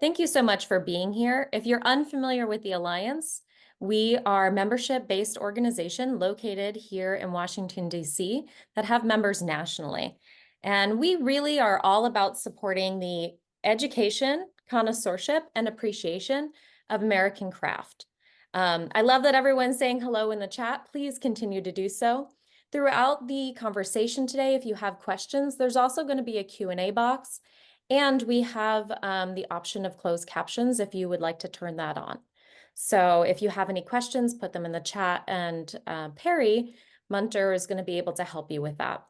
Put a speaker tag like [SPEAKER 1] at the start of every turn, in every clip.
[SPEAKER 1] Thank you so much for being here. If you're unfamiliar with the Alliance, we are a membership-based organization located here in Washington, D.C. that have members nationally. And we really are all about supporting the education, connoisseurship, and appreciation of American craft. I love that everyone's saying hello in the chat. Please continue to do so. Throughout the conversation today, if you have questions, there's also going to be a Q&A box. And we have the option of closed captions if you would like to turn that on. So if you have any questions, put them in the chat, and Perry Munter is going to be able to help you with that.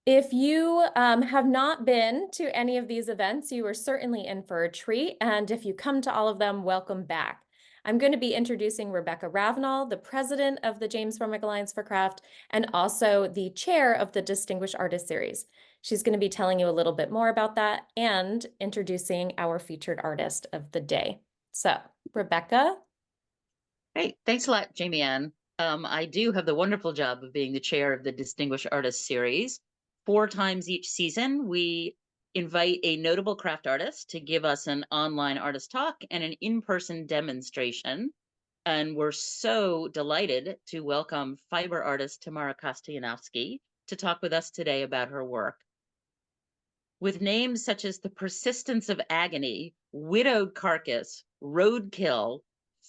[SPEAKER 1] If you have not been to any of these events, you are certainly in for a treat. And if you come to all of them, welcome back. I'm going to be introducing Rebecca Ravenel, the president of the James Fromick Alliance for Craft, and also the chair of the Distinguished Artist Series. She's going to be telling you a little bit more about that and introducing our featured artist of the day. So, Rebecca.
[SPEAKER 2] Hey, thanks a lot, Jamie Ann. I do have the wonderful job of being the chair of the Distinguished Artist Series. 4 times each season, we invite a notable craft artist to give us an online artist talk and an in-person demonstration. And we're so delighted to welcome fiber artist Tamara Kostianovsky to talk with us today about her work. With names such as The Persistence of Agony, Widowed Carcass, Roadkill,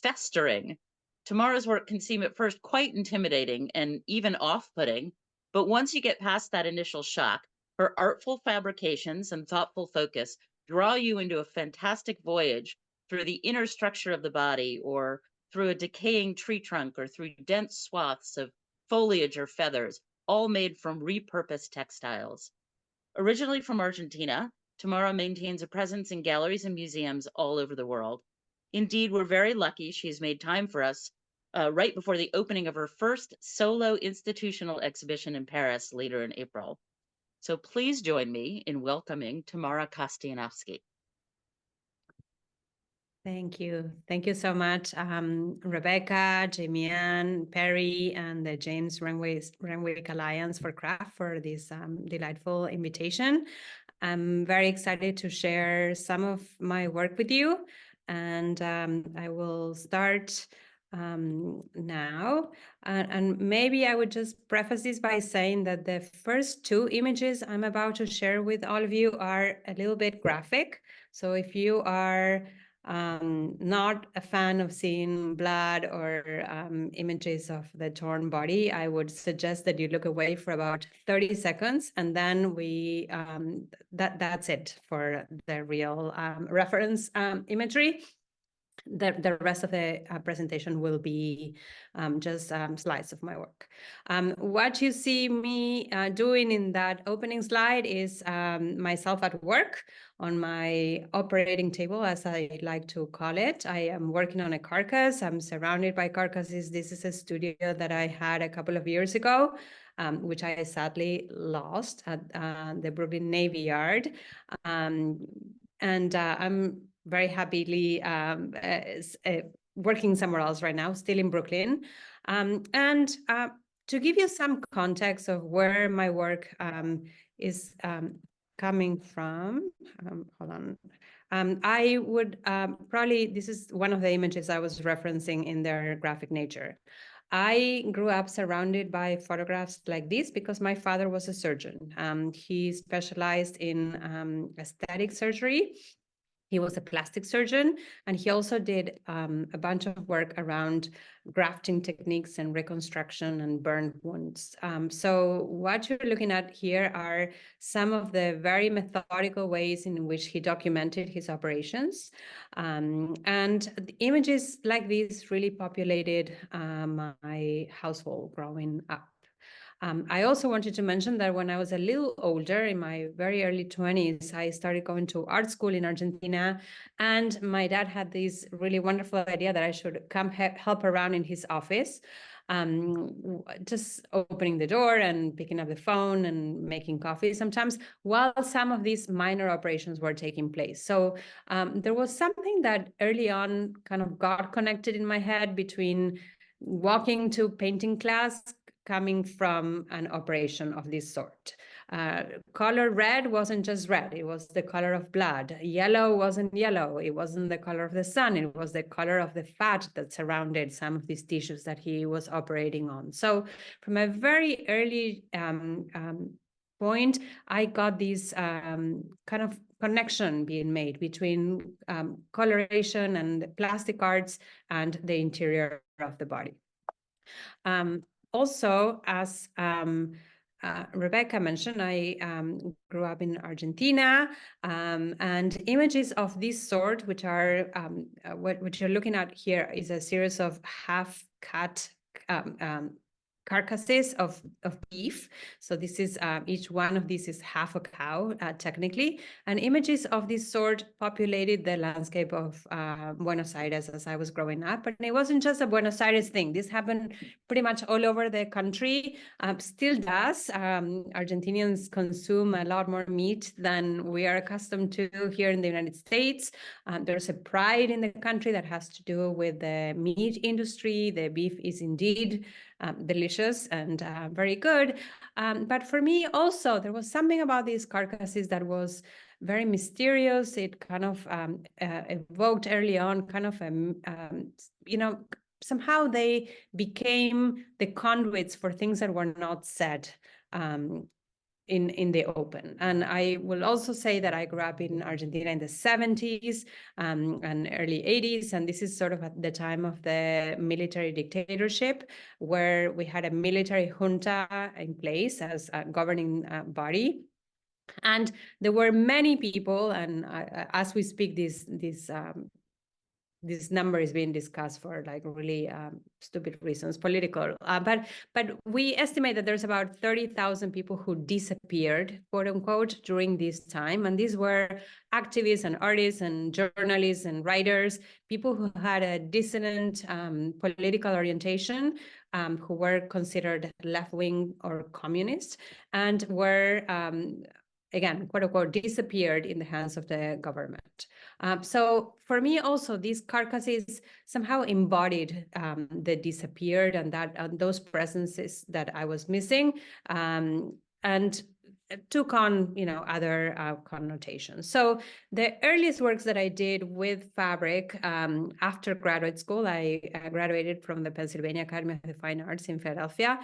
[SPEAKER 2] Festering, Tamara's work can seem at first quite intimidating and even off-putting, but once you get past that initial shock, her artful fabrications and thoughtful focus draw you into a fantastic voyage through the inner structure of the body, or through a decaying tree trunk, or through dense swaths of foliage or feathers, all made from repurposed textiles. Originally from Argentina, Tamara maintains a presence in galleries and museums all over the world. Indeed, we're very lucky she's made time for us right before the opening of her first solo institutional exhibition in Paris later in April. So please join me in welcoming Tamara Kostianovsky.
[SPEAKER 3] Thank you. Thank you so much, Rebecca, Jamie Ann, Perry, and the James Renwick Alliance for Craft for this delightful invitation. I'm very excited to share some of my work with you, and I will start now. And maybe I would just preface this by saying that the first 2 images I'm about to share with all of you are a little bit graphic. So if you are not a fan of seeing blood or images of the torn body, I would suggest that you look away for about 30 seconds, and then we that's it for the real reference imagery. The rest of the presentation will be just slides of my work. What you see me doing in that opening slide is myself at work on my operating table, as I like to call it. I am working on a carcass. I'm surrounded by carcasses. This is a studio that I had a couple of years ago, which I sadly lost at the Brooklyn Navy Yard. And I'm very happily working somewhere else right now, still in Brooklyn. And to give you some context of where my work is coming from, hold on. I would probably, this is one of the images I was referencing in their graphic nature. I grew up surrounded by photographs like this because my father was a surgeon. He specialized in aesthetic surgery. He was a plastic surgeon, and he also did a bunch of work around grafting techniques and reconstruction and burn wounds. So what you're looking at here are some of the very methodical ways in which he documented his operations. And images like this really populated my household growing up. I also wanted to mention that when I was a little older, in my very early 20s, I started going to art school in Argentina, and my dad had this really wonderful idea that I should come help around in his office, just opening the door and picking up the phone and making coffee sometimes, while some of these minor operations were taking place. So there was something that early on kind of got connected in my head between walking to painting class, coming from an operation of this sort. Color red wasn't just red, it was the color of blood. Yellow wasn't yellow, it wasn't the color of the sun, it was the color of the fat that surrounded some of these tissues that he was operating on. So from a very early point, I got this kind of connection being made between coloration and plastic arts and the interior of the body. Also, as Rebecca mentioned, I grew up in Argentina, and images of this sort, which are what you're looking at here, is a series of half-cut carcasses of beef. So this is each one of these is half a cow, technically. And images of this sort populated the landscape of Buenos Aires as I was growing up. But it wasn't just a Buenos Aires thing. This happened pretty much all over the country. Still does. Argentinians consume a lot more meat than we are accustomed to here in the United States. There's a pride in the country that has to do with the meat industry. The beef is indeed delicious and very good. But for me also, there was something about these carcasses that was very mysterious. It kind of evoked early on kind of, you know, somehow they became the conduits for things that were not said in the open. And I will also say that I grew up in Argentina in the 70s and early 80s. And this is sort of at the time of the military dictatorship, where we had a military junta in place as a governing body. And there were many people, and as we speak, this number is being discussed for like really stupid reasons, political. But we estimate that there's about 30,000 people who disappeared, quote unquote, during this time. And these were activists and artists and journalists and writers, people who had a dissonant political orientation, who were considered left-wing or communist, and were again, quote unquote, disappeared in the hands of the government. So for me also, these carcasses somehow embodied the disappeared and that those presences that I was missing, and took on, you know, other connotations. So the earliest works that I did with fabric after graduate school, I graduated from the Pennsylvania Academy of the Fine Arts in Philadelphia,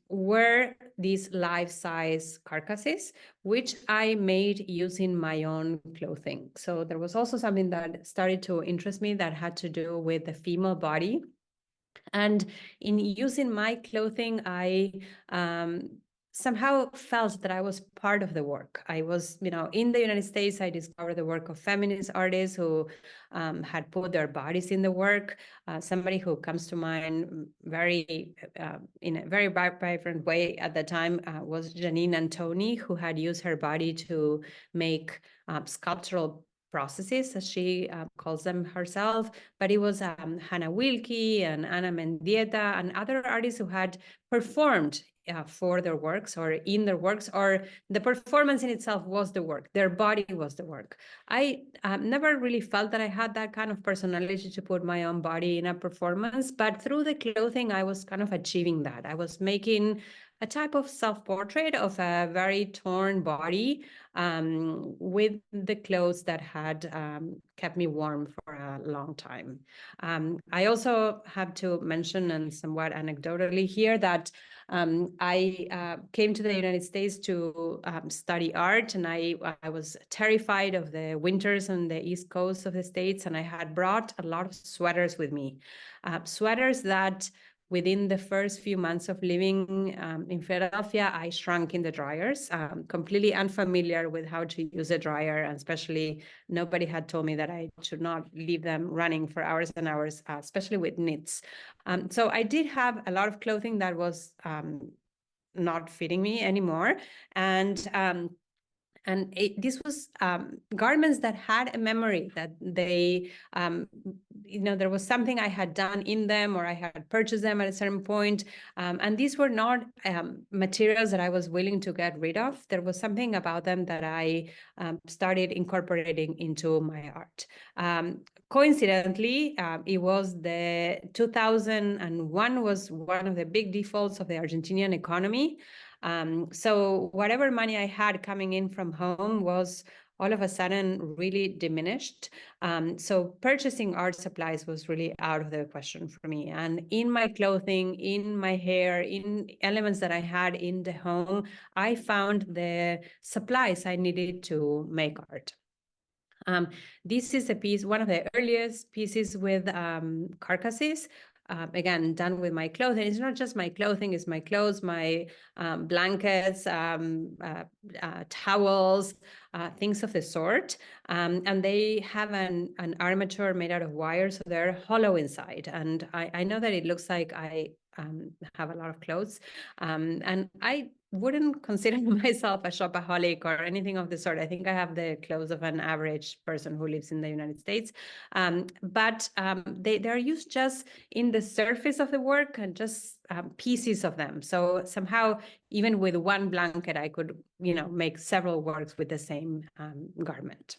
[SPEAKER 3] were these life-size carcasses, which I made using my own clothing. So there was also something that started to interest me that had to do with the female body. And in using my clothing, I somehow felt that I was part of the work. I was, you know, in the United States, I discovered the work of feminist artists who had put their bodies in the work. Somebody who comes to mind very in a very vibrant way at the time was Janine Antoni, who had used her body to make sculptural processes, as she calls them herself. But it was Hannah Wilke and Ana Mendieta and other artists who had performed for their works or in their works, or the performance in itself was the work, their body was the work. I never really felt that I had that kind of personality to put my own body in a performance, but through the clothing, I was kind of achieving that. I was making a type of self-portrait of a very torn body with the clothes that had kept me warm for a long time. I also have to mention, and somewhat anecdotally here, that I came to the United States to study art, and I was terrified of the winters on the East Coast of the States, and I had brought a lot of sweaters with me, sweaters that within the first few months of living in Philadelphia, I shrunk in the dryers, completely unfamiliar with how to use a dryer, and especially nobody had told me that I should not leave them running for hours and hours, especially with knits. So I did have a lot of clothing that was not fitting me anymore. And this was garments that had a memory, that they, you know, there was something I had done in them, or I had purchased them at a certain point. And these were not materials that I was willing to get rid of. There was something about them that I started incorporating into my art. Coincidentally, it was the 2001 was one of the big defaults of the Argentinian economy. So whatever money I had coming in from home was all of a sudden really diminished. So purchasing art supplies was really out of the question for me. And in my clothing, in my hair, in elements that I had in the home, I found the supplies I needed to make art. This is a piece, one of the earliest pieces with carcasses. Again, done with my clothing. It's not just my clothing, it's my clothes, my blankets, towels, things of the sort. And they have an armature made out of wire, so they're hollow inside. And I know that it looks like I have a lot of clothes. And I wouldn't consider myself a shopaholic or anything of the sort. I think I have the clothes of an average person who lives in the United States. But they're used just in the surface of the work and just pieces of them. So somehow, even with one blanket, I could, make several works with the same garment.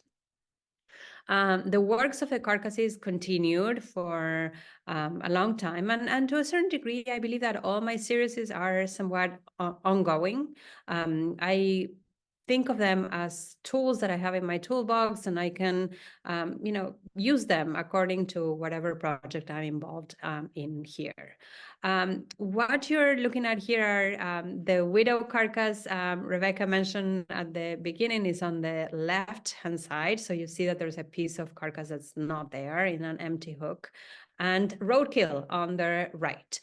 [SPEAKER 3] The works of the carcasses continued for a long time. And to a certain degree, I believe that all my series are somewhat ongoing. I think of them as tools that I have in my toolbox, and I can, use them according to whatever project I'm involved in here. What you're looking at here are the widow carcass Rebecca mentioned at the beginning is on the left-hand side. So you see that there's a piece of carcass that's not there in an empty hook. And roadkill on the right.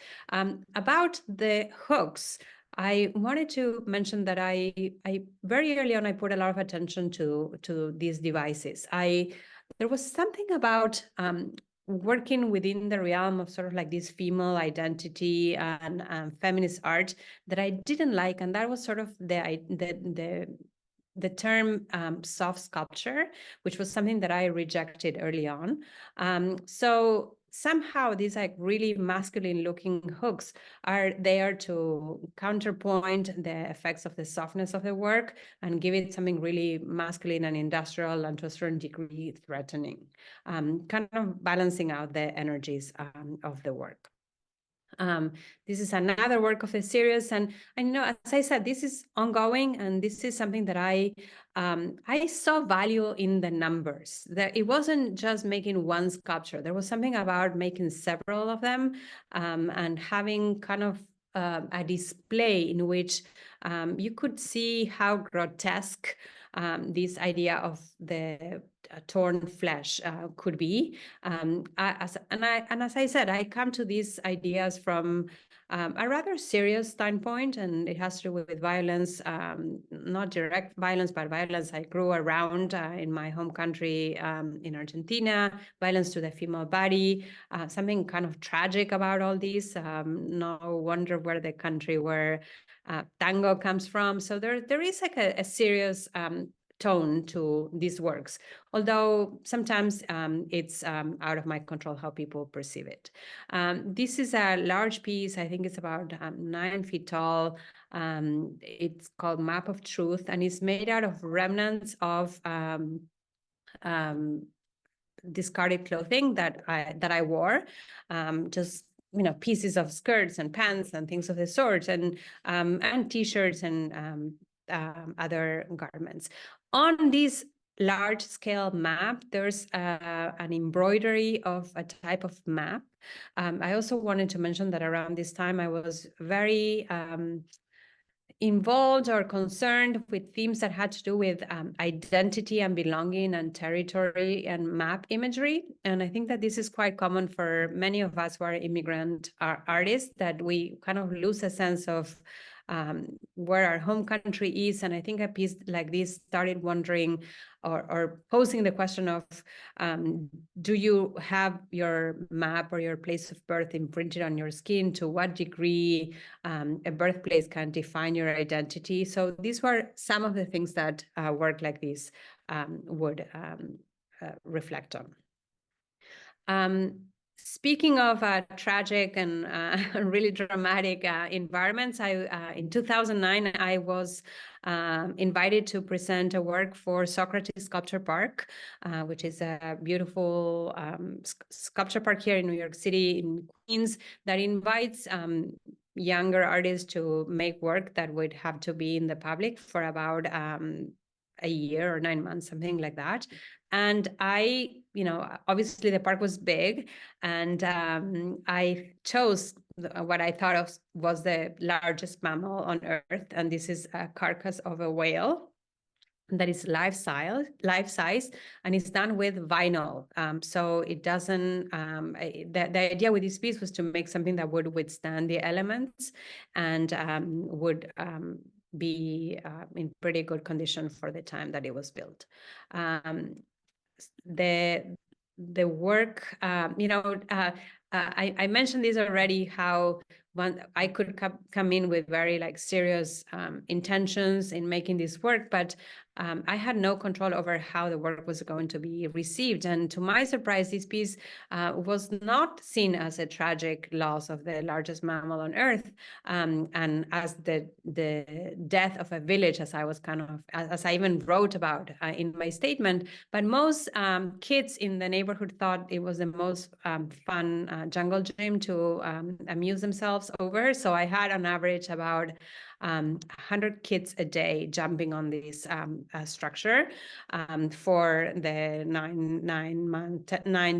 [SPEAKER 3] About the hooks, I wanted to mention that I very early on, I put a lot of attention to these devices. There was something about working within the realm of sort of like this female identity and feminist art that I didn't like, and that was sort of the term soft sculpture, which was something that I rejected early on. So somehow these like really masculine looking hooks are there to counterpoint the effects of the softness of the work and give it something really masculine and industrial and to a certain degree threatening, kind of balancing out the energies of the work. This is another work of the series, and as I said, this is ongoing, and this is something that I saw value in the numbers. That it wasn't just making one sculpture. There was something about making several of them and having kind of a display in which you could see how grotesque this idea of the torn flesh could be. As I said, I come to these ideas from a rather serious standpoint, and it has to do with violence, not direct violence, but violence I grew around in my home country in Argentina, violence to the female body, something kind of tragic about all this. No wonder where the country where tango comes from. So there is like a serious tone to these works, although sometimes it's out of my control how people perceive it. This is a large piece. I think it's about 9 feet tall. It's called Map of Truth, and it's made out of remnants of discarded clothing that I wore, just pieces of skirts and pants and things of the sort, and t-shirts and other garments. On this large scale map, there's an embroidery of a type of map. I also wanted to mention that around this time I was very involved or concerned with themes that had to do with identity and belonging and territory and map imagery. And I think that this is quite common for many of us who are immigrant artists, that we kind of lose a sense of where our home country is. And I think a piece like this started wondering or posing the question of, do you have your map or your place of birth imprinted on your skin? To what degree a birthplace can define your identity? So these were some of the things that work like this would reflect on. Speaking of tragic and really dramatic environments, in 2009, I was invited to present a work for Socrates Sculpture Park, which is a beautiful sculpture park here in New York City, in Queens, that invites younger artists to make work that would have to be in the public for about a year or 9 months, something like that. And I, obviously the park was big, and I chose what I thought of was the largest mammal on Earth, and this is a carcass of a whale that is life size, and it's done with vinyl. So it doesn't, the idea with this piece was to make something that would withstand the elements and would be in pretty good condition for the time that it was built. The work, I mentioned this already, how I could come in with very serious intentions in making this work, but I had no control over how the work was going to be received. And to my surprise, this piece was not seen as a tragic loss of the largest mammal on Earth, and as the death of a village, as I even wrote about in my statement. But most kids in the neighborhood thought it was the most fun jungle gym to amuse themselves over. So I had on average about 100 kids a day jumping on this structure for the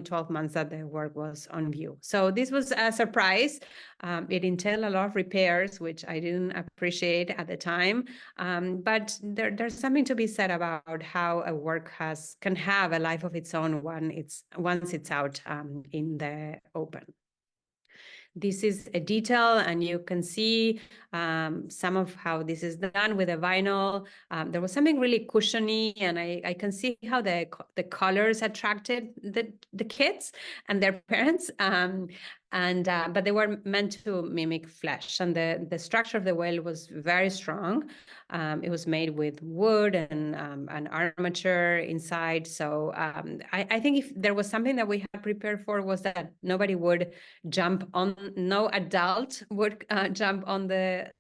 [SPEAKER 3] 12 months that the work was on view. So this was a surprise. It entailed a lot of repairs, which I didn't appreciate at the time. But there's something to be said about how a work can have a life of its own once it's out in the open. This is a detail, and you can see some of how this is done with a vinyl. There was something really cushiony, and I can see how the colors attracted the kids and their parents. But they were meant to mimic flesh, and the structure of the whale was very strong. It was made with wood and an armature inside. So I think if there was something that we had prepared for, was that nobody would jump on, no adult would jump on the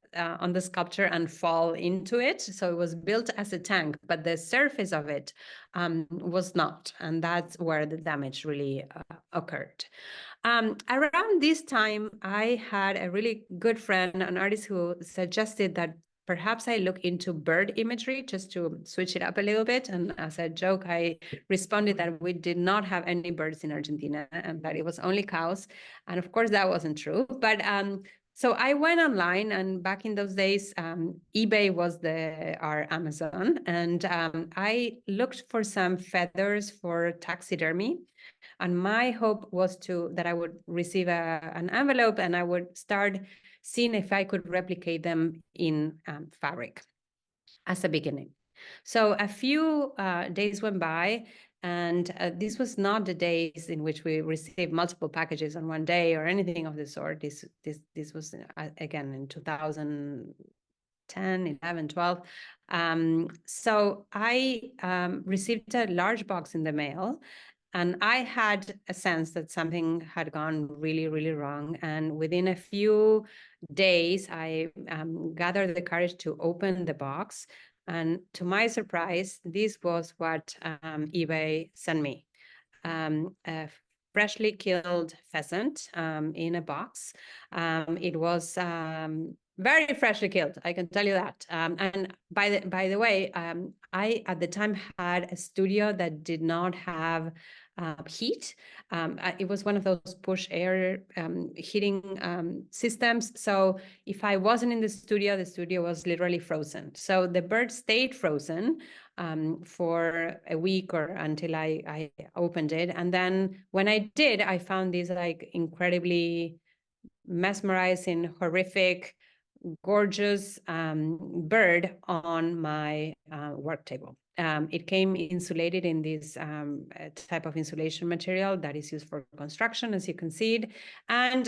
[SPEAKER 3] sculpture and fall into it. So it was built as a tank, but the surface of it was not, and that's where the damage really occurred. Around this time, I had a really good friend, an artist, who suggested that perhaps I look into bird imagery just to switch it up a little bit. And as a joke, I responded that we did not have any birds in Argentina and that it was only cows. And of course, that wasn't true. But so I went online, and back in those days, eBay was our Amazon. And I looked for some feathers for taxidermy. And my hope was that I would receive an envelope, and I would start seeing if I could replicate them in fabric as a beginning. So a few days went by, and this was not the days in which we received multiple packages on one day or anything of the sort. This was, again, in 2010, 11, 12. So I received a large box in the mail, and I had a sense that something had gone really, really wrong. And within a few days, I gathered the courage to open the box. And to my surprise, this was what eBay sent me. A freshly killed pheasant in a box. It was very freshly killed, I can tell you that. And by the way, I at the time had a studio that did not have heat. It was one of those push air heating systems. So if I wasn't in the studio was literally frozen. So the bird stayed frozen for a week or until I opened it. And then when I did, I found this incredibly mesmerizing, horrific, gorgeous bird on my work table. It came insulated in this type of insulation material that is used for construction, as you can see it. And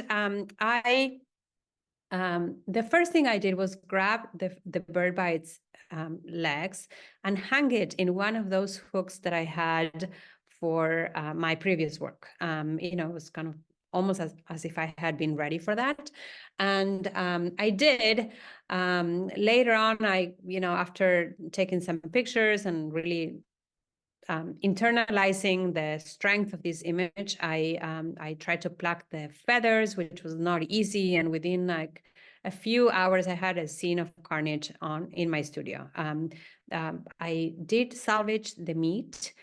[SPEAKER 3] the first thing I did was grab the bird by its legs and hang it in one of those hooks that I had for my previous work. It was kind of almost as if I had been ready for that. And I did. Later on, after taking some pictures and really internalizing the strength of this image, I tried to pluck the feathers, which was not easy. And within a few hours, I had a scene of carnage in my studio. I did salvage the meat,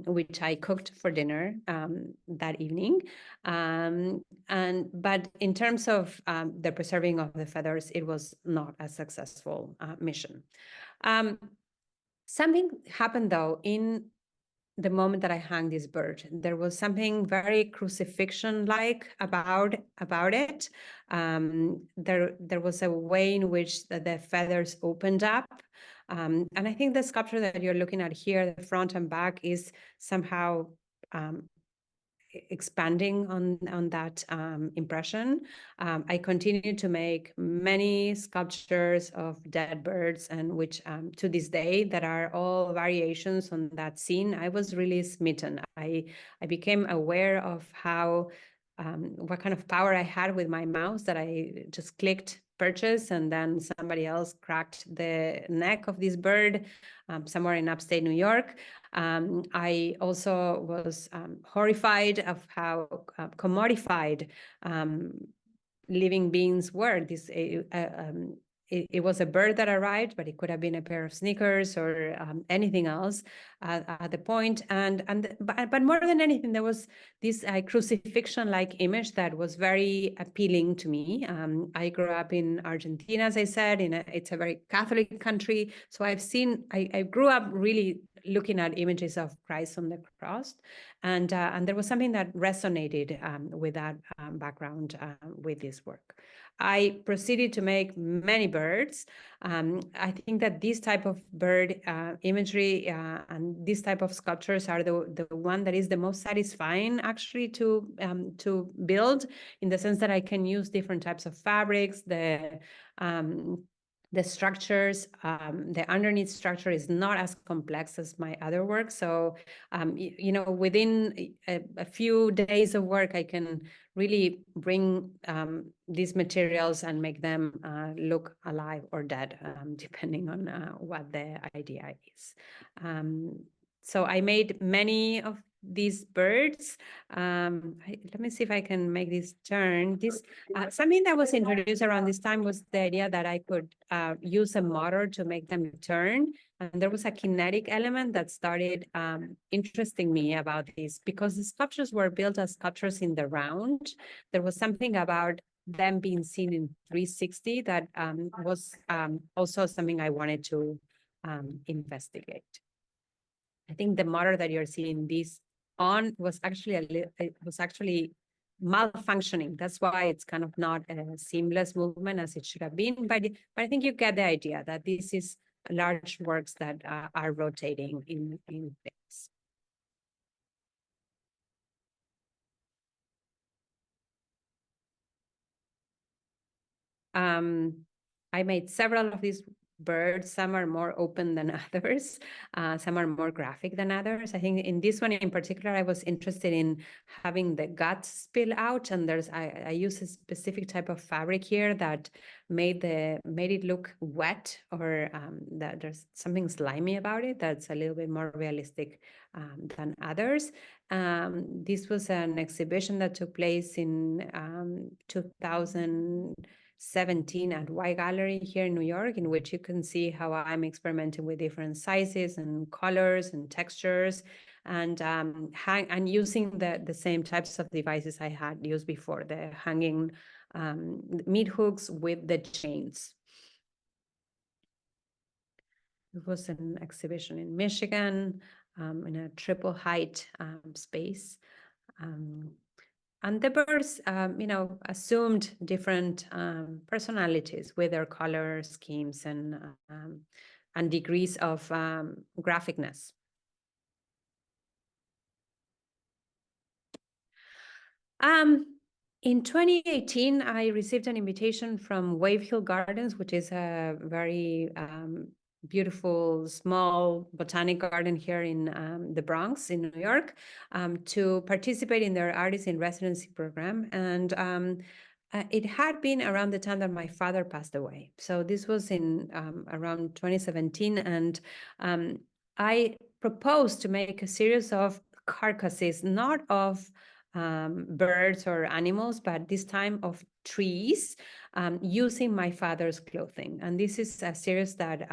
[SPEAKER 3] which I cooked for dinner that evening. But in terms of the preserving of the feathers, it was not a successful mission. Something happened though in the moment that I hung this bird. There was something very crucifixion-like about it. There was a way in which the feathers opened up. And I think the sculpture that you're looking at here, the front and back, is somehow expanding on that impression. I continue to make many sculptures of dead birds, and which to this day that are all variations on that scene. I was really smitten. I became aware of how what kind of power I had with my mouse, that I just clicked purchase, and then somebody else cracked the neck of this bird somewhere in upstate New York. I also was horrified of how commodified living beings were. It was a bird that arrived, but it could have been a pair of sneakers or anything else at the point. But more than anything, there was this crucifixion-like image that was very appealing to me. I grew up in Argentina, as I said, it's a very Catholic country. So I grew up really looking at images of Christ on the cross. And there was something that resonated with that background with this work. I proceeded to make many birds. I think that this type of bird imagery and this type of sculptures are the one that is the most satisfying, actually, to build, in the sense that I can use different types of fabrics. The structures, the underneath structure is not as complex as my other work. So, within a few days of work, I can really bring these materials and make them look alive or dead, depending on what the idea is. So I made many of these birds. Let me see if I can make this turn. Something that was introduced around this time was the idea that I could use a motor to make them turn. And there was a kinetic element that started interesting me about this, because the sculptures were built as sculptures in the round. There was something about them being seen in 360 that was also something I wanted to investigate. I think the motor that you're seeing this on was actually malfunctioning. That's why it's kind of not a seamless movement as it should have been. But I think you get the idea that this is large works that are rotating in place. I made several of these birds. Some are more open than others. Some are more graphic than others. I think in this one in particular, I was interested in having the guts spill out, and I use a specific type of fabric here that made it look wet, or that there's something slimy about it that's a little bit more realistic than others. This was an exhibition that took place in 2017 at Y Gallery here in New York, in which you can see how I'm experimenting with different sizes and colors and textures, and using the same types of devices I had used before, the hanging meat hooks with the chains. It was an exhibition in Michigan in a triple height space. And the birds, assumed different personalities with their color schemes and degrees of graphicness. In 2018, I received an invitation from Wave Hill Gardens, which is a very beautiful, small botanic garden here in the Bronx in New York, to participate in their Artist in Residency program. And it had been around the time that my father passed away. So this was in around 2017. And I proposed to make a series of carcasses, not of birds or animals, but this time of trees, using my father's clothing. And this is a series that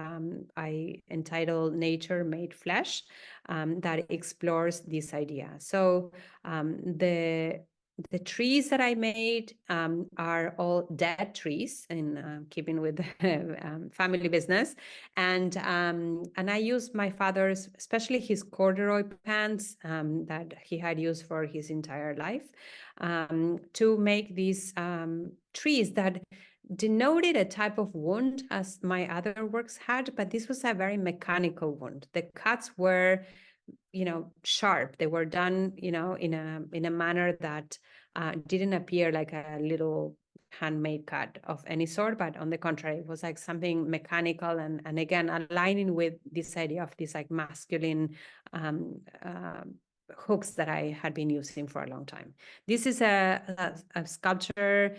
[SPEAKER 3] I entitled Nature Made Flesh, that explores this idea. So the trees that I made are all dead trees, in keeping with the family business, and I used my father's, especially his corduroy pants that he had used for his entire life, to make these trees that denoted a type of wound as my other works had, but this was a very mechanical wound. The cuts were, sharp. They were done, in a manner that didn't appear like a little handmade cut of any sort, but on the contrary, it was like something mechanical, and again, aligning with this idea of this like masculine hooks that I had been using for a long time. This is a sculpture.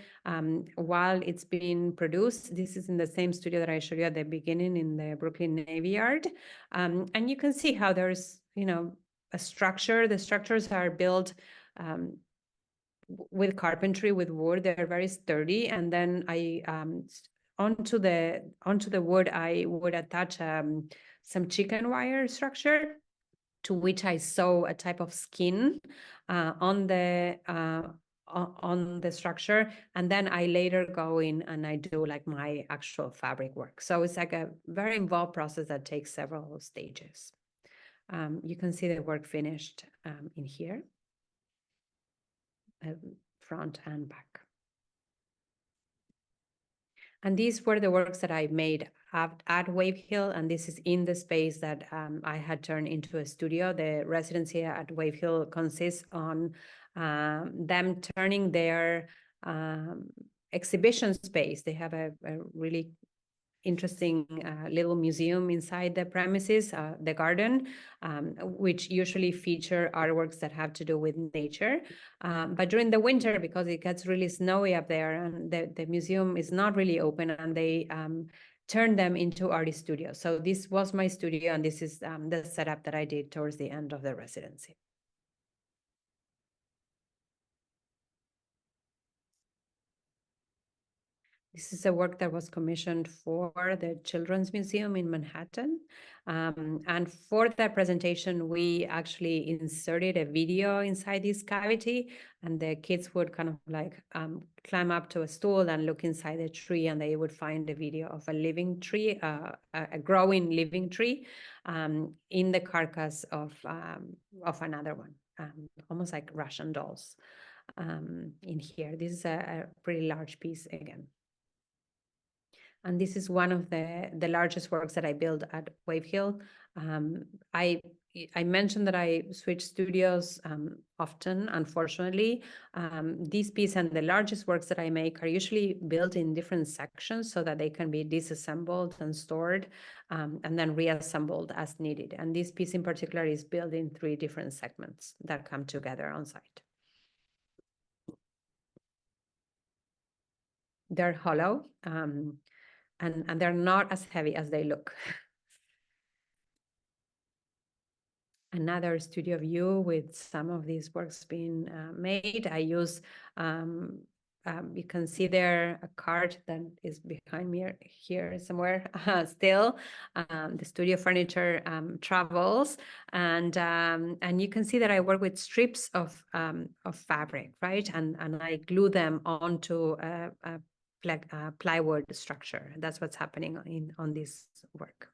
[SPEAKER 3] While it's being produced, this is in the same studio that I showed you at the beginning in the Brooklyn Navy Yard. And you can see how there's, a structure. The structures are built with carpentry, with wood. They're very sturdy. And then I onto the wood, I would attach some chicken wire structure, to which I sew a type of skin on the structure, and then I later go in and I do like my actual fabric work. So it's like a very involved process that takes several stages. You can see the work finished in here, front and back. And these were the works that I made at Wave Hill, and this is in the space that I had turned into a studio. The residency at Wave Hill consists on them turning their exhibition space. They have a really interesting little museum inside the premises, the garden, which usually feature artworks that have to do with nature. But during the winter, because it gets really snowy up there, and the museum is not really open, and they turn them into artist studios. So this was my studio, and this is the setup that I did towards the end of the residency. This is a work that was commissioned for the Children's Museum in Manhattan. And for that presentation, we actually inserted a video inside this cavity, and the kids would kind of like climb up to a stool and look inside the tree, and they would find a video of a living tree, a growing living tree, in the carcass of another one, almost like Russian dolls in here. This is a pretty large piece again. And this is one of the largest works that I built at Wave Hill. I mentioned that I switch studios often, unfortunately. This piece and the largest works that I make are usually built in different sections so that they can be disassembled and stored, and then reassembled as needed. And this piece in particular is built in 3 different segments that come together on site. They're hollow. And they're not as heavy as they look. Another studio view with some of these works being made. I use, you can see there a cart that is behind me here somewhere still. The studio furniture travels, and you can see that I work with strips of fabric, right? And I glue them onto a plywood structure. That's what's happening on this work.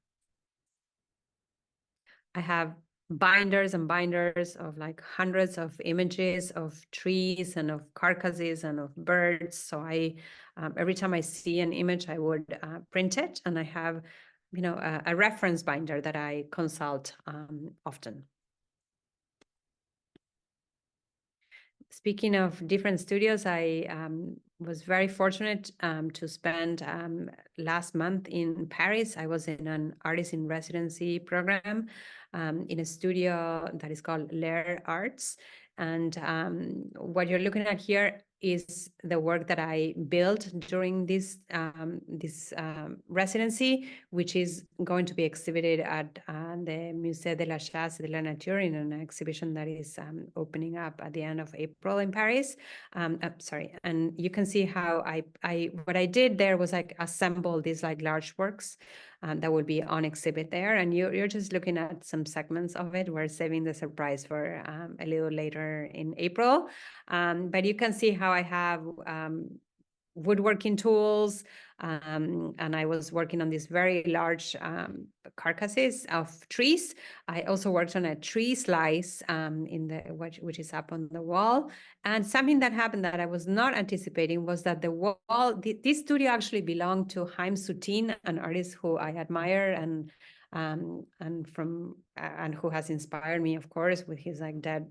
[SPEAKER 3] I have binders and binders of like hundreds of images of trees and of carcasses and of birds. So I, every time I see an image, I would print it, and I have, a reference binder that I consult often. Speaking of different studios, I was very fortunate to spend last month in Paris. I was in an artist in residency program in a studio that is called Lair Arts. And what you're looking at here is the work that I built during this residency, which is going to be exhibited at the Musée de la Chasse et de la Nature in an exhibition that is opening up at the end of April in Paris. Sorry, and you can see how what I did there was like assemble these like large works that will be on exhibit there, and you're just looking at some segments of it. We're saving the surprise for a little later in April, but you can see how I have woodworking tools, and I was working on these very large carcasses of trees. I also worked on a tree slice in the which is up on the wall. And something that happened that I was not anticipating was that the wall, this studio actually belonged to Haim Soutine, an artist who I admire and who has inspired me, of course, with his like dead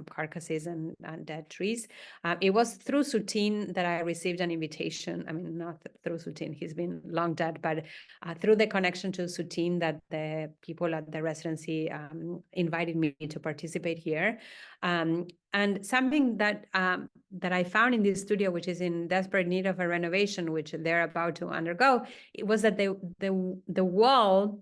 [SPEAKER 3] carcasses and dead trees. It was through Soutine that I received an invitation. I mean, not through Soutine, he's been long dead, but through the connection to Soutine that the people at the residency invited me to participate here. And something that that I found in this studio, which is in desperate need of a renovation, which they're about to undergo, it was that the wall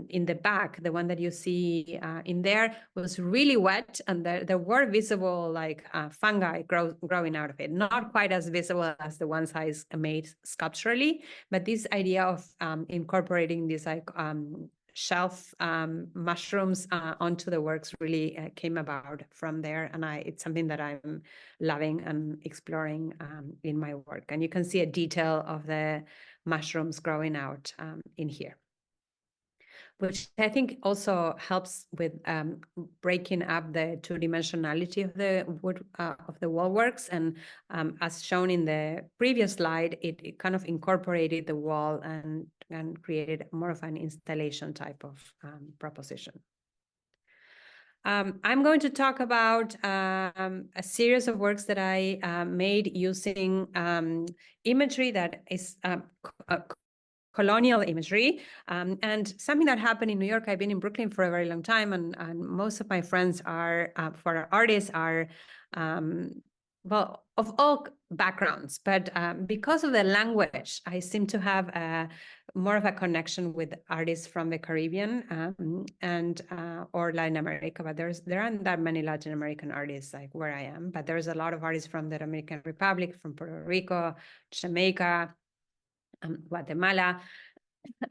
[SPEAKER 3] in the back, the one that you see in there, was really wet, and there were visible like fungi growing out of it. Not quite as visible as the ones I made sculpturally, but this idea of incorporating these like shelf mushrooms onto the works really came about from there, and it's something that I'm loving and exploring in my work. And you can see a detail of the mushrooms growing out in here, which I think also helps with breaking up the two-dimensionality of the wood of the wall works. And as shown in the previous slide, it kind of incorporated the wall and created more of an installation type of proposition. I'm going to talk about a series of works that I made using imagery that is colonial imagery, and something that happened in New York. I've been in Brooklyn for a very long time, and most of my friends are, for artists, are, well, of all backgrounds, but because of the language, I seem to have more of a connection with artists from the Caribbean and or Latin America, but there aren't that many Latin American artists like where I am, but there's a lot of artists from the Dominican Republic, from Puerto Rico, Jamaica, Guatemala.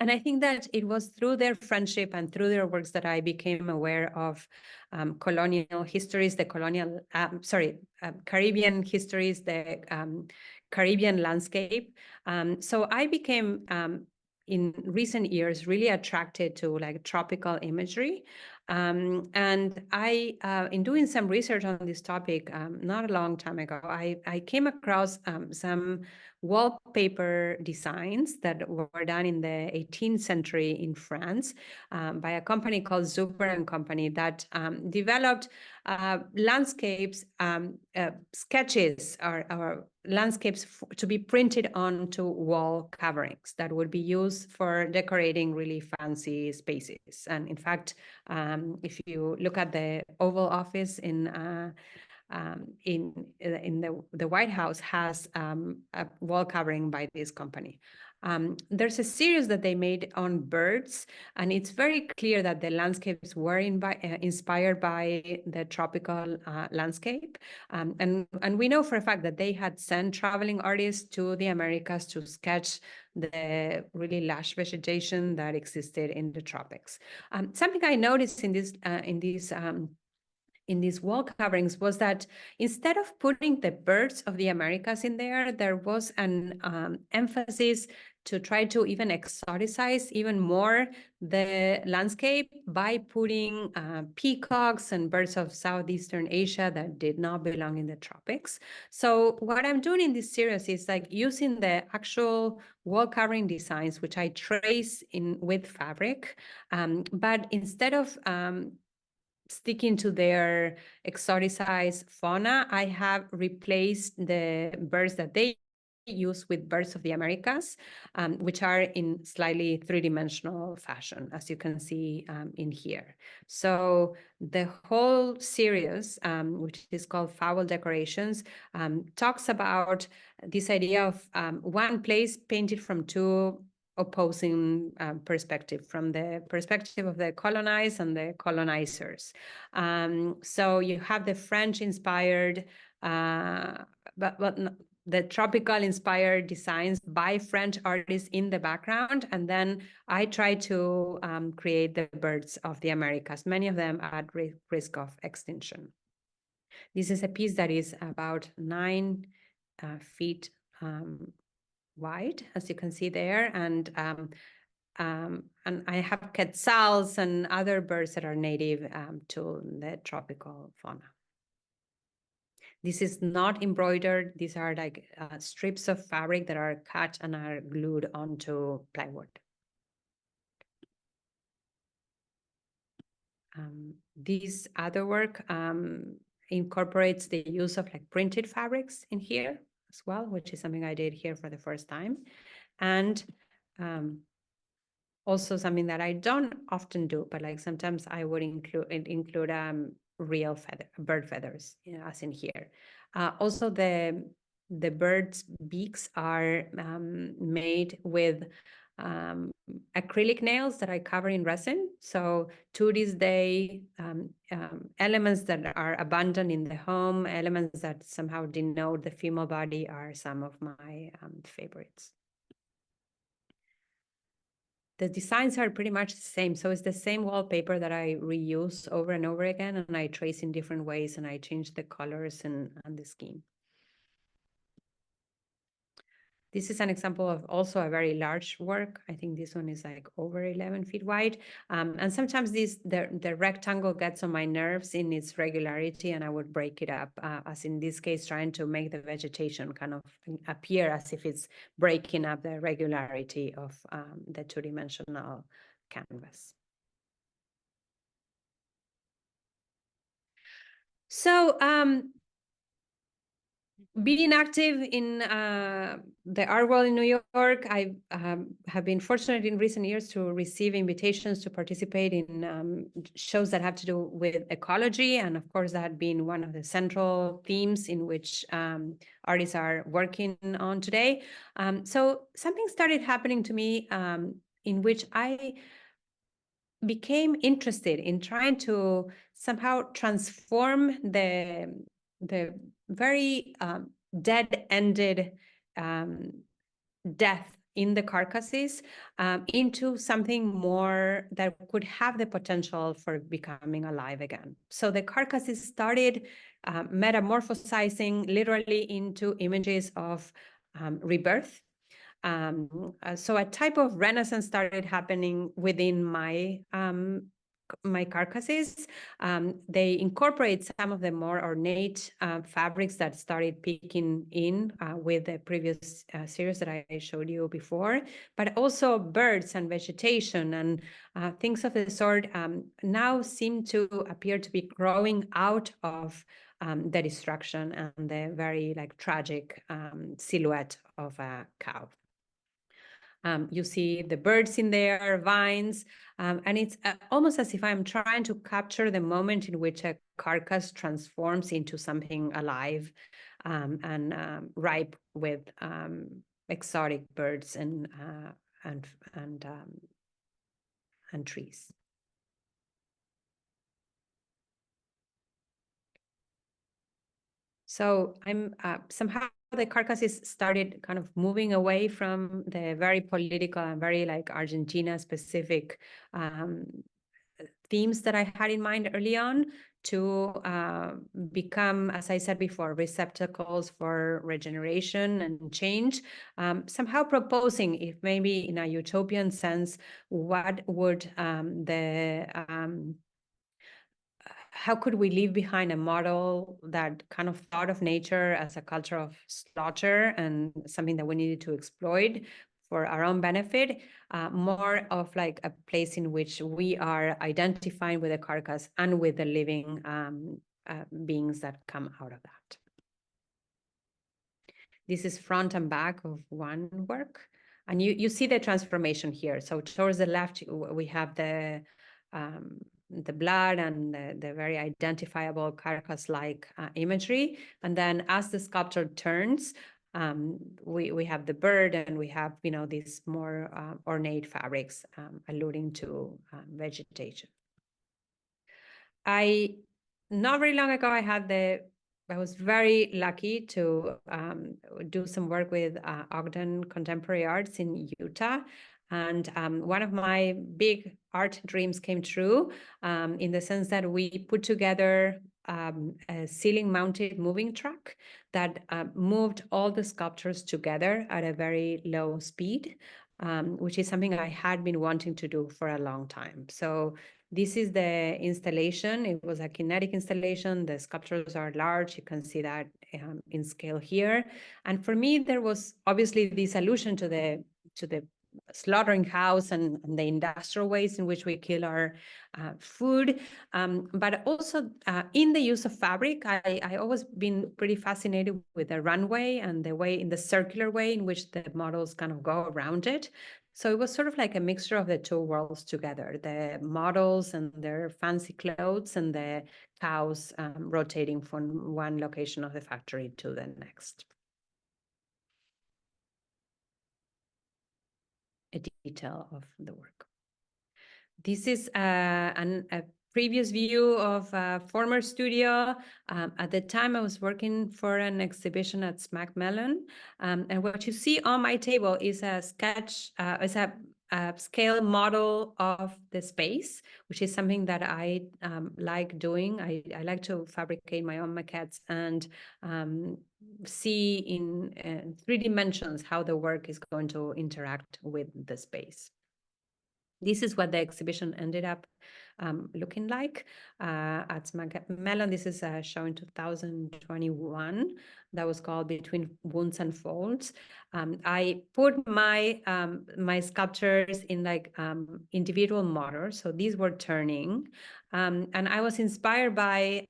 [SPEAKER 3] And I think that it was through their friendship and through their works that I became aware of colonial histories, the colonial, Caribbean histories, the Caribbean landscape. So I became, in recent years, really attracted to like tropical imagery. And I, in doing some research on this topic, not a long time ago, I came across some wallpaper designs that were done in the 18th century in France by a company called Zuber and Company that developed landscapes, sketches or landscapes to be printed onto wall coverings that would be used for decorating really fancy spaces. And in fact, if you look at the Oval Office in the White House has a wall covering by this company. There's a series that they made on birds, and it's very clear that the landscapes were inspired by the tropical landscape. And we know for a fact that they had sent traveling artists to the Americas to sketch the really lush vegetation that existed in the tropics. Something I noticed in these wall coverings was that instead of putting the birds of the Americas in there, there was an emphasis to try to even exoticize even more the landscape by putting peacocks and birds of Southeastern Asia that did not belong in the tropics. So what I'm doing in this series is like using the actual wall covering designs, which I trace in with fabric, but instead of sticking to their exoticized fauna, I have replaced the birds that they used with birds of the Americas, which are in slightly three-dimensional fashion, as you can see in here. So the whole series, which is called Fowl Decorations, talks about this idea of one place painted from two opposing perspective, from the perspective of the colonized and the colonizers. So you have the French-inspired, but the tropical inspired designs by French artists in the background. And then I try to create the birds of the Americas, many of them at risk of extinction. This is a piece that is about 9 feet wide, as you can see there. And I have quetzals and other birds that are native to the tropical fauna. This is not embroidered. These are like strips of fabric that are cut and are glued onto plywood. This other work incorporates the use of like printed fabrics in here as well, which is something I did here for the first time. And also something that I don't often do, but like sometimes I would include real bird feathers, you know, as in here. Also, the birds' beaks are made with acrylic nails that I cover in resin. So to this day, elements that are abundant in the home, elements that somehow denote the female body, are some of my favorites. The designs are pretty much the same. So it's the same wallpaper that I reuse over and over again, and I trace in different ways, and I change the colors and the scheme. This is an example of also a very large work. I think this one is like over 11 feet wide. And sometimes the rectangle gets on my nerves in its regularity, and I would break it up, as in this case, trying to make the vegetation kind of appear as if it's breaking up the regularity of the two-dimensional canvas. So being active in the art world in New York, I have been fortunate in recent years to receive invitations to participate in shows that have to do with ecology. And of course, that had been one of the central themes in which artists are working on today. So something started happening to me in which I became interested in trying to somehow transform the very dead-ended death in the carcasses into something more that could have the potential for becoming alive again. So the carcasses started metamorphosizing literally into images of rebirth. So a type of renaissance started happening within my carcasses. They incorporate some of the more ornate fabrics that started peeking in with the previous series that I showed you before, but also birds and vegetation and things of the sort now seem to appear to be growing out of the destruction and the very like tragic silhouette of a cow. You see the birds in there, vines, and it's almost as if I'm trying to capture the moment in which a carcass transforms into something alive and ripe with exotic birds and trees. So I'm somehow the carcasses started kind of moving away from the very political and very like Argentina specific themes that I had in mind early on to become, as I said before, receptacles for regeneration and change, somehow proposing, if maybe in a utopian sense, what would how could we leave behind a model that kind of thought of nature as a culture of slaughter and something that we needed to exploit for our own benefit, more of like a place in which we are identifying with the carcass and with the living beings that come out of that. This is front and back of one work. And you see the transformation here. So towards the left, we have the blood and the very identifiable carcass-like imagery. And then as the sculpture turns, we have the bird, and we have, these more ornate fabrics alluding to vegetation. Not very long ago, I was very lucky to do some work with Ogden Contemporary Arts in Utah. And one of my big art dreams came true in the sense that we put together a ceiling-mounted moving truck that moved all the sculptures together at a very low speed, which is something I had been wanting to do for a long time. So this is the installation. It was a kinetic installation. The sculptures are large. You can see that in scale here. And for me, there was obviously this allusion to the slaughtering house and the industrial ways in which we kill our food, but also in the use of fabric. I always been pretty fascinated with the runway and the way, in the circular way in which the models kind of go around it. So it was sort of like a mixture of the two worlds together, the models and their fancy clothes, and the cows rotating from one location of the factory to the next. A detail of the work. This is a previous view of a former studio. At the time, I was working for an exhibition at Smack Mellon. And what you see on my table is a sketch, is a scale model of the space, which is something that I like doing. I like to fabricate my own maquettes and see in 3 dimensions how the work is going to interact with the space. This is what the exhibition ended up looking like at Smack Mellon. This is shown in 2021. That was called Between Wounds and Folds. I put my my sculptures in like individual motors. So these were turning. And I was inspired by,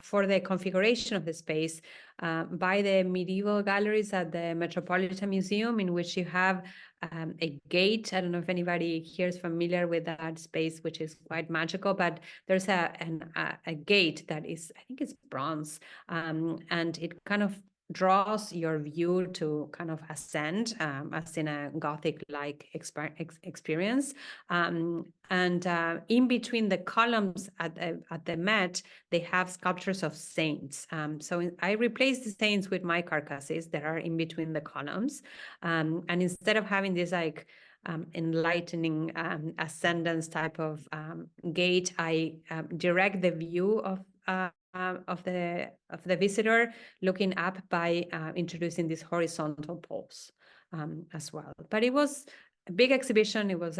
[SPEAKER 3] for the configuration of the space, by the medieval galleries at the Metropolitan Museum, in which you have a gate. I don't know if anybody here is familiar with that space, which is quite magical, but there's a gate that is, I think it's bronze, and it kind of draws your view to kind of ascend, as in a Gothic-like experience. And in between the columns at the Met, they have sculptures of saints. So I replaced the saints with my carcasses that are in between the columns. And instead of having this like enlightening ascendance type of gate, I direct the view of the visitor looking up by introducing these horizontal poles as well. But it was a big exhibition. It was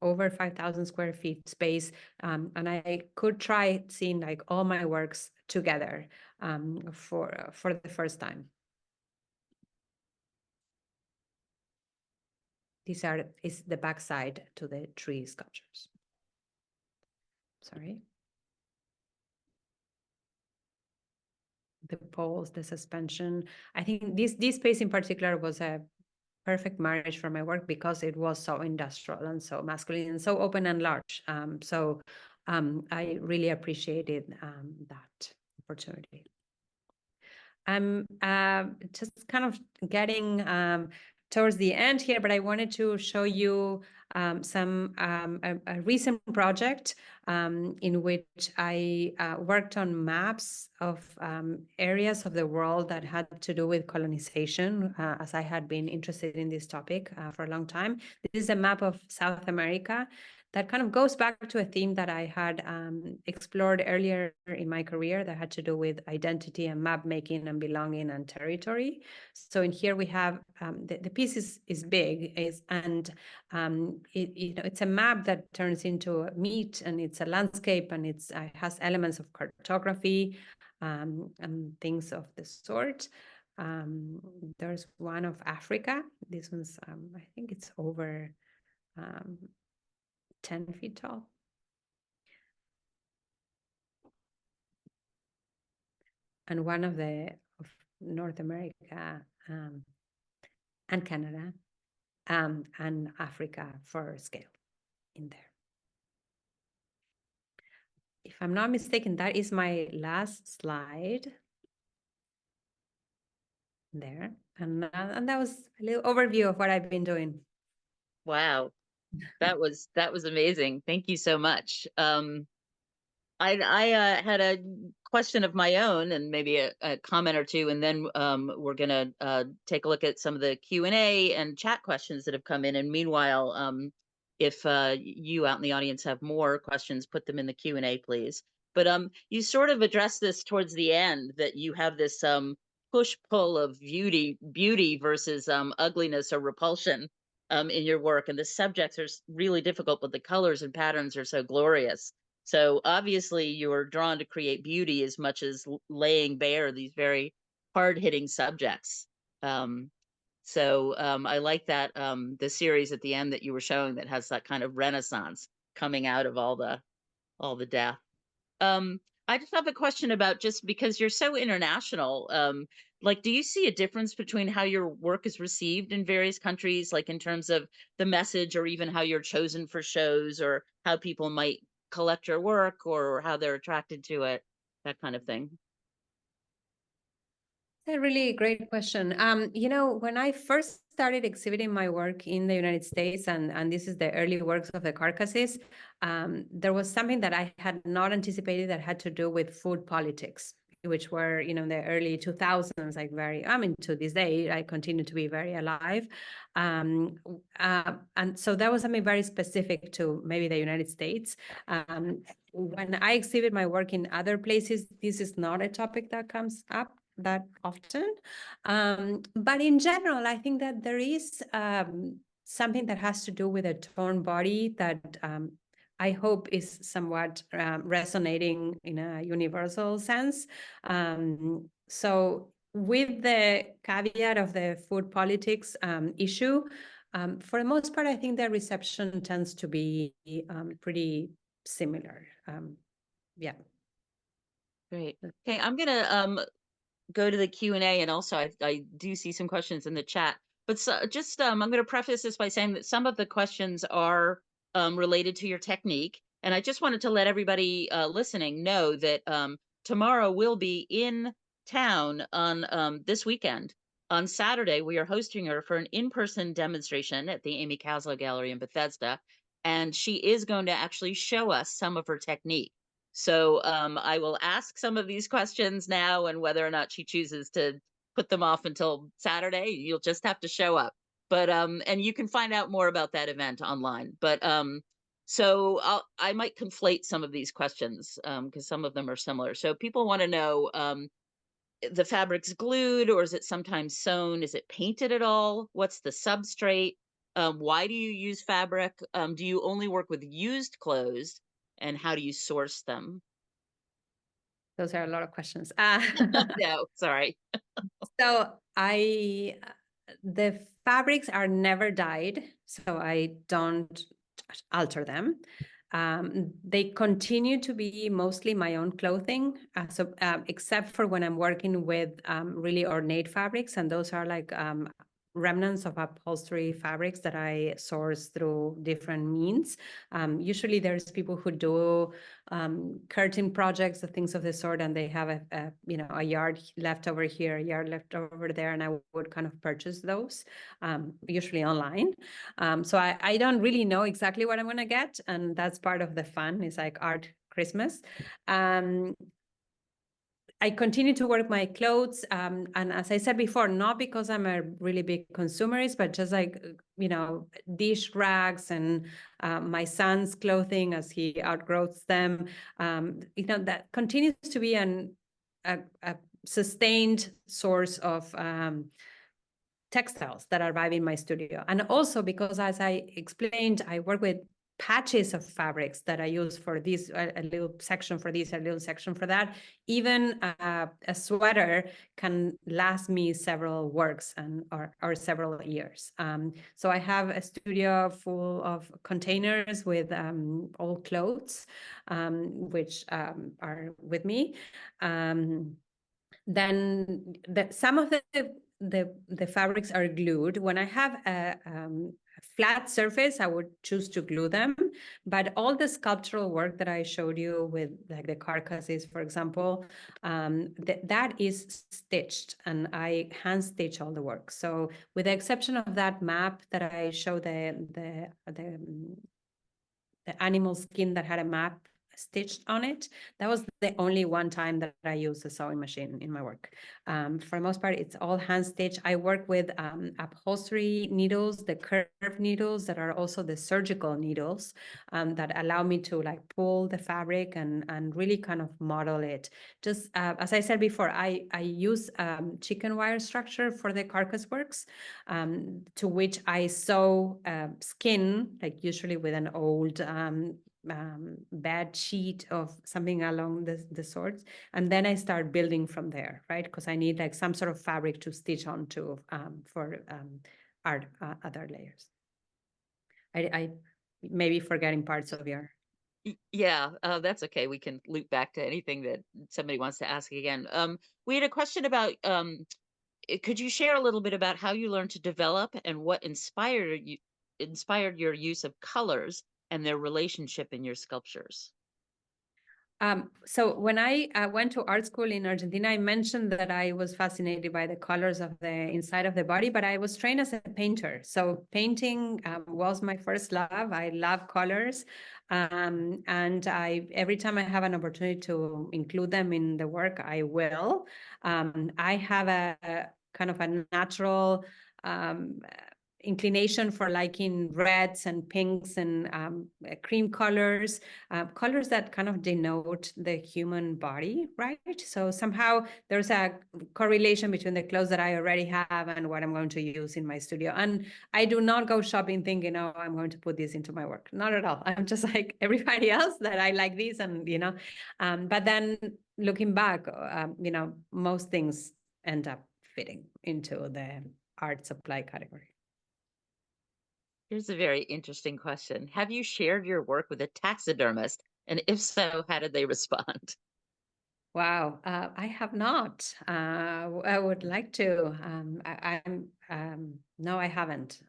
[SPEAKER 3] over 5,000 square feet space, and I could try seeing like all my works together for the first time. This is the backside to the tree sculptures. Sorry. The poles, the suspension. I think this space in particular was a perfect marriage for my work because it was so industrial and so masculine and so open and large. So I really appreciated that opportunity. I'm just kind of getting towards the end here, but I wanted to show you a recent project in which I worked on maps of areas of the world that had to do with colonization, as I had been interested in this topic for a long time. This is a map of South America that kind of goes back to a theme that I had explored earlier in my career that had to do with identity and map making and belonging and territory. So in here we have, the piece is big, and it's a map that turns into a meat, and it's a landscape, and it has elements of cartography and things of the sort. There's one of Africa. This one's, I think it's over 10 feet tall. And one of North America, and Canada, and Africa for scale in there. If I'm not mistaken, that is my last slide there. And that was a little overview of what I've been doing.
[SPEAKER 2] Wow, that was amazing. Thank you so much. I had a question of my own and maybe a comment or two, and then we're gonna take a look at some of the Q&A and chat questions that have come in. And meanwhile, if you out in the audience have more questions, put them in the Q&A, please. But you sort of addressed this towards the end, that you have this push-pull of beauty versus ugliness or repulsion in your work, and the subjects are really difficult, but the colors and patterns are so glorious. So obviously you're drawn to create beauty as much as laying bare these very hard-hitting subjects. I like that the series at the end that you were showing that has that kind of renaissance coming out of all the death. I just have a question about, just because you're so international, like, do you see a difference between how your work is received in various countries, like in terms of the message, or even how you're chosen for shows, or how people might collect your work, or how they're attracted to it, that kind of thing?
[SPEAKER 3] A really great question. When I first started exhibiting my work in the United States, and this is the early works of the carcasses, there was something that I had not anticipated that had to do with food politics, which were, in the early 2000s, like to this day, I continue to be very alive. And so that was something very specific to maybe the United States. When I exhibit my work in other places, this is not a topic that comes up that often. But in general, I think that there is something that has to do with a torn body that I hope is somewhat resonating in a universal sense. So with the caveat of the food politics issue, for the most part, I think the reception tends to be pretty similar. Yeah.
[SPEAKER 2] Great. Okay, I'm gonna go to the Q&A, and also I do see some questions in the chat. But I'm going to preface this by saying that some of the questions are related to your technique, and I just wanted to let everybody listening know that Tamara will be in town on this weekend. On Saturday, we are hosting her for an in-person demonstration at the Amy Caslow Gallery in Bethesda, and she is going to actually show us some of her technique. So I will ask some of these questions now, and whether or not she chooses to put them off until Saturday, you'll just have to show up. But and you can find out more about that event online. But I might conflate some of these questions because some of them are similar. So people want to know, the fabric's glued, or is it sometimes sewn? Is it painted at all? What's the substrate? Why do you use fabric? Do you only work with used clothes? And how do you source them?
[SPEAKER 3] Those are a lot of questions.
[SPEAKER 2] No, sorry.
[SPEAKER 3] So the fabrics are never dyed, so I don't alter them. They continue to be mostly my own clothing, except for when I'm working with really ornate fabrics, and those are like remnants of upholstery fabrics that I source through different means. Usually there's people who do curtain projects, things of the sort, and they have a yard left over here, a yard left over there, and I would kind of purchase those, usually online. So I don't really know exactly what I'm going to get, and that's part of the fun. It's like art Christmas. I continue to work my clothes. And as I said before, not because I'm a really big consumerist, but just like, dish rags and my son's clothing as he outgrows them, that continues to be a sustained source of textiles that arrive in my studio. And also because, as I explained, I work with patches of fabrics that I use for this, a little section for this, a little section for that. Even a sweater can last me several works or several years. So I have a studio full of containers with old clothes, which are with me. then some of the fabrics are glued. When I have a flat surface, I would choose to glue them. But all the sculptural work that I showed you with like the carcasses, for example, that is stitched, and I hand stitch all the work. So with the exception of that map that I show the animal skin that had a map stitched on it, that was the only one time that I used a sewing machine in my work. For the most part, it's all hand stitched. I work with upholstery needles, the curved needles that are also the surgical needles that allow me to like pull the fabric and really kind of model it. Just as I said before, I use chicken wire structure for the carcass works, to which I sew skin, like usually with an old bed sheet of something along the sorts, and then I start building from there, right? Because I need like some sort of fabric to stitch onto for other layers. I may be forgetting parts of your.
[SPEAKER 2] Yeah, that's okay. We can loop back to anything that somebody wants to ask again. We had a question about, could you share a little bit about how you learned to develop and what inspired your use of colors and their relationship in your sculptures?
[SPEAKER 3] So when I went to art school in Argentina, I mentioned that I was fascinated by the colors of the inside of the body, but I was trained as a painter. So painting was my first love. I love colors. And every time I have an opportunity to include them in the work, I will. I have a kind of a natural inclination for liking reds and pinks and cream colors, colors that kind of denote the human body, right? So somehow there's a correlation between the clothes that I already have and what I'm going to use in my studio. And I do not go shopping thinking, oh, I'm going to put this into my work. Not at all. I'm just like everybody else that I like these, and but then looking back, most things end up fitting into the art supply category.
[SPEAKER 2] Here's a very interesting question. Have you shared your work with a taxidermist? And if so, how did they respond?
[SPEAKER 3] Wow, I have not. I would like to. No, I haven't.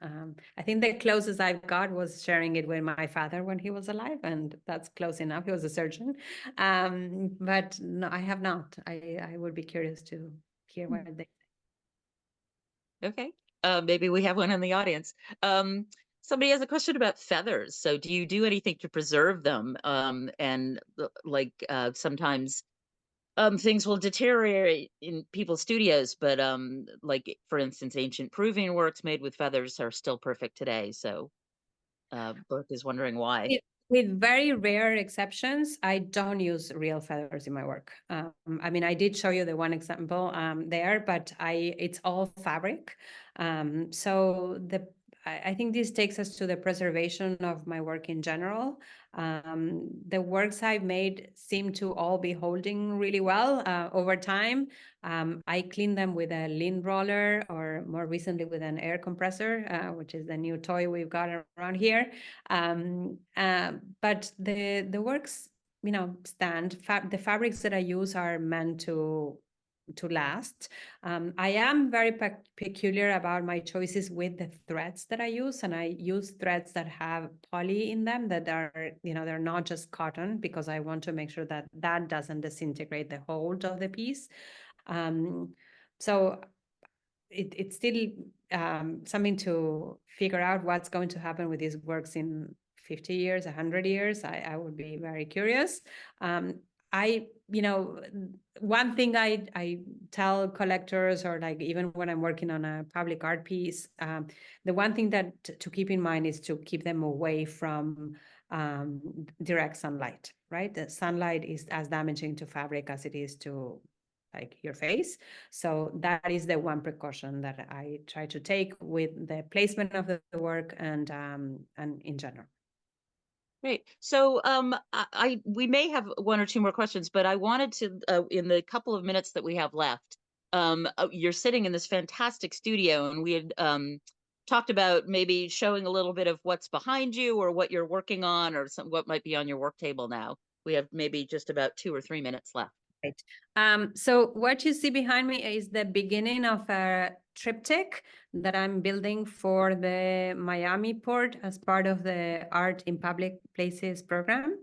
[SPEAKER 3] I think the closest I've got was sharing it with my father when he was alive, and that's close enough. He was a surgeon. But no, I have not. I would be curious to hear what they say.
[SPEAKER 2] Okay. Maybe we have one in the audience. Somebody has a question about feathers. So do you do anything to preserve them? And sometimes things will deteriorate in people's studios, but like for instance, ancient Peruvian works made with feathers are still perfect today. So Burke is wondering why.
[SPEAKER 3] With very rare exceptions, I don't use real feathers in my work. I mean, I did show you the one example there, but it's all fabric. So I think this takes us to the preservation of my work in general. The works I've made seem to all be holding really well over time. I clean them with a lint roller, or more recently with an air compressor, which is the new toy we've got around here. But the works, stand. The fabrics that I use are meant to last. I am very peculiar about my choices with the threads that I use, and I use threads that have poly in them, that are, they're not just cotton, because I want to make sure that that doesn't disintegrate the hold of the piece. So it's still something to figure out what's going to happen with these works in 50 years, 100 years. I would be very curious. One thing I tell collectors, or like even when I'm working on a public art piece, the one thing that to keep in mind is to keep them away from direct sunlight, right? The sunlight is as damaging to fabric as it is to like your face. So that is the one precaution that I try to take with the placement of the work and in general.
[SPEAKER 2] Great. So we may have one or two more questions, but I wanted to, in the couple of minutes that we have left, you're sitting in this fantastic studio, and we had talked about maybe showing a little bit of what's behind you, or what you're working on, or what might be on your work table now. We have maybe just about 2 or 3 minutes left.
[SPEAKER 3] Right. So what you see behind me is the beginning of a triptych that I'm building for the Miami port as part of the Art in Public Places program.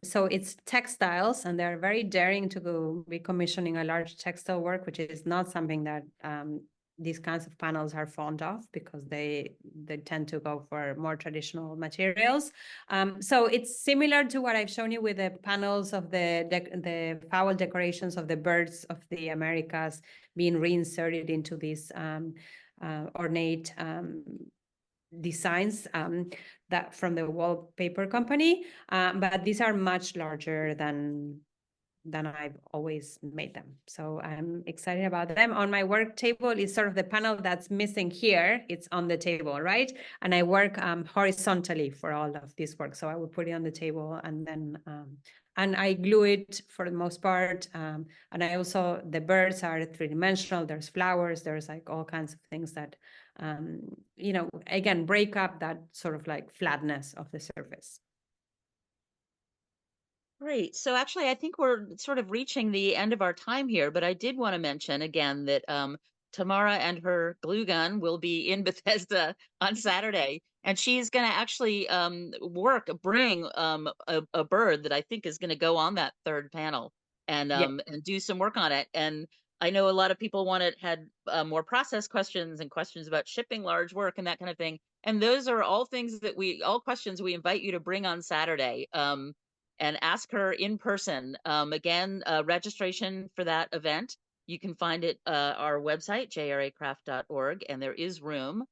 [SPEAKER 3] So it's textiles, and they're very daring to be commissioning a large textile work, which is not something that these kinds of panels are fond of, because they tend to go for more traditional materials. So it's similar to what I've shown you with the panels of the fowl decorations of the birds of the Americas being reinserted into these ornate designs that from the wallpaper company. But these are much larger than I've always made them. So I'm excited about them. On my work table is sort of the panel that's missing here. It's on the table, right? And I work horizontally for all of this work. So I would put it on the table, and then and I glue it for the most part. And I also, the birds are three-dimensional. There's flowers. There's like all kinds of things that, you know, again, break up that sort of like flatness of the surface.
[SPEAKER 2] Great. So actually, I think we're sort of reaching the end of our time here, but I did want to mention again that Tamara and her glue gun will be in Bethesda on Saturday, and she's going to actually bring a bird that I think is going to go on that third panel and do some work on it. And I know a lot of people had more process questions and questions about shipping large work and that kind of thing. And those are all things that all questions we invite you to bring on Saturday. And ask her in person. Again, registration for that event, you can find it our website, JRACraft.org, and there is room.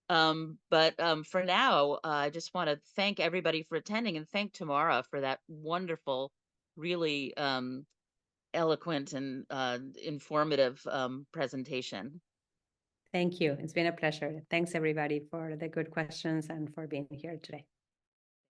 [SPEAKER 2] But for now, I just want to thank everybody for attending, and thank Tamara for that wonderful, really eloquent and informative presentation.
[SPEAKER 3] Thank you. It's been a pleasure. Thanks, everybody, for the good questions and for being here today.